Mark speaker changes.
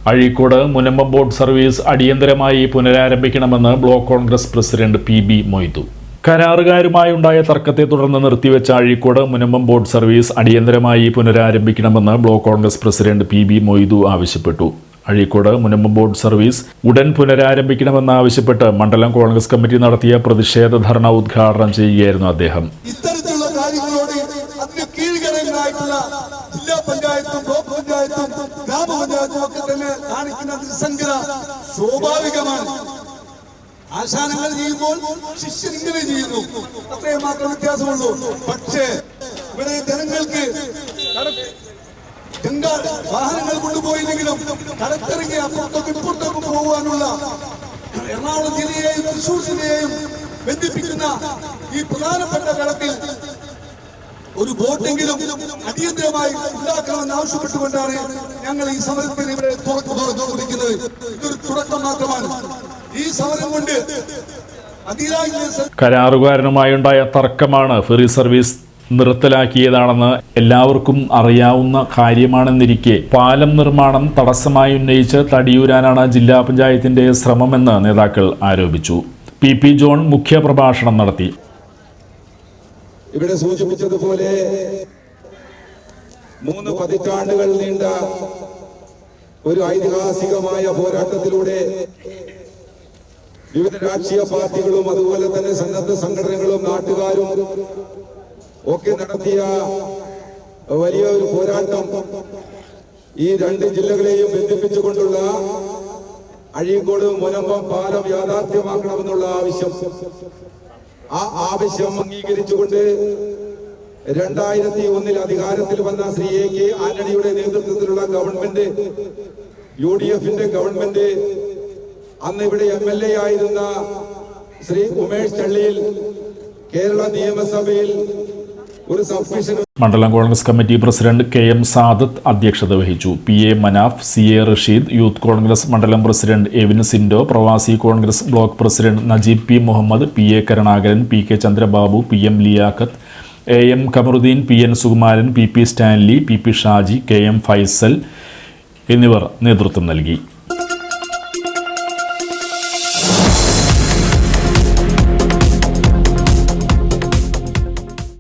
Speaker 1: Azhikode Munambam boat service അടിയന്തരമായി പുനരാരംഭിക്കണമെന്ന് block Congress president PB Moidu. കരാറുകാരുമായുണ്ടായ തർക്കത്തെ തുടർന്ന് നിർത്തിവെച്ച അഴീക്കോട് മുനമ്പം ബോട്ട് സർവീസ് അടിയന്തരമായി പുനരാരംഭിക്കണമെന്ന് block Congress president PB Moidu ആവശ്യപ്പെട്ടു. അഴീക്കോട് മുനമ്പം ബോട്ട് സർവീസ് ഉടൻ പുനരാരംഭിക്കണമെന്നാവശ്യപ്പെട്ട് മണ്ഡലം കോൺഗ്രസ് കമ്മിറ്റി നടത്തിയ പ്രതിഷേധ ധർണ ഉദ്ഘാടനം ചെയ്യുകയായിരുന്നു അദ്ദേഹം.
Speaker 2: ജില്ലാ പഞ്ചായത്തും ബ്ലോക്ക് പഞ്ചായത്തും ഗ്രാമപഞ്ചായത്തും ഒക്കെ തന്നെ കാണിക്കുന്ന നിസ്സംഗത സ്വാഭാവികമാണ്. ആശാനങ്ങൾ ചെയ്യുമ്പോൾ ശിഷ്യൻ ഇങ്ങനെ ചെയ്യുന്നു, അത്രയും മാത്രം വ്യത്യാസമുള്ളൂ. പക്ഷേ ഇവിടെ ജനങ്ങൾക്ക് വാഹനങ്ങൾ കൊണ്ടുപോയില്ലെങ്കിലും കടത്തിറങ്ങി അപ്പുറത്തൊക്കെ ഇപ്പുറത്തൊക്കെ പോകുവാനുള്ള എറണാകുളം ജില്ലയെയും തൃശൂർ ജില്ലയെയും ബന്ധിപ്പിക്കുന്ന ഈ പ്രധാനപ്പെട്ട കടത്തിൽ ഒരു ബോട്ടെങ്കിലും അടിയന്തരമായി ഉണ്ടാക്കണമെന്ന് ആവശ്യപ്പെട്ടുകൊണ്ടാണ് ഞങ്ങൾ ഈ സമരത്തിന് ഇവിടെ തുറക്കുന്നത്. ഇതൊരു തുടക്കം മാത്രമാണ്. ഈ സമരം കൊണ്ട്
Speaker 1: കരാറുകാരനുമായുണ്ടായ തർക്കമാണ് ഫെറി സർവീസ് നിർത്തലാക്കിയതാണെന്ന് എല്ലാവർക്കും അറിയാവുന്ന കാര്യമാണെന്നിരിക്കെ പാലം നിർമ്മാണം തടസ്സമായി ഉന്നയിച്ച് തടിയൂരാനാണ് ജില്ലാ പഞ്ചായത്തിന്റെ ശ്രമമെന്ന് നേതാക്കൾ ആരോപിച്ചു. PP ജോൺ മുഖ്യപ്രഭാഷണം നടത്തി.
Speaker 3: ഇവിടെ സൂചിപ്പിച്ചതുപോലെ 3 പതിറ്റാണ്ടുകൾ നീണ്ട ഒരു ഐതിഹാസികമായ പോരാട്ടത്തിലൂടെ വിവിധ രാഷ്ട്രീയ പാർട്ടികളും അതുപോലെ തന്നെ സന്നദ്ധ സംഘടനകളും നാട്ടുകാരും ഒക്കെ നടത്തിയ വലിയ ഒരു പോരാട്ടം ഈ 2 ജില്ലകളെയും ബന്ധിപ്പിച്ചുകൊണ്ടുള്ള അഴീക്കോട് മുനമ്പം പാലം യാഥാർത്ഥ്യമാക്കണമെന്നുള്ള ആവശ്യം അംഗീകരിച്ചുകൊണ്ട് 2001 അധികാരത്തിൽ വന്ന ശ്രീ AK ആന്റണിയുടെ നേതൃത്വത്തിലുള്ള ഗവൺമെന്റ്, UDFന്റെ ഗവൺമെന്റ്, അന്ന് ഇവിടെ MLA ആയിരുന്ന ശ്രീ ഉമേഷ് ചള്ളിയിൽ കേരള നിയമസഭയിൽ ഒരു സബ്മിഷൻ
Speaker 1: മണ്ഡലം Congress committee president KM Sadath അധ്യക്ഷത വഹിച്ചു. PA Manaf, CA Rasheed, youth Congress മണ്ഡലം പ്രസിഡന്റ് എവിൻ സിൻഡോ, പ്രവാസി Congress block president Najeeb P Muhammad, PA Karunakaran, PK Chandrababu, PM Liyakath, AM Kamaruddin, PN Sukumaran, PP Stanley, PP Shaji, KM Faisal എന്നിവർ നേതൃത്വം നൽകി.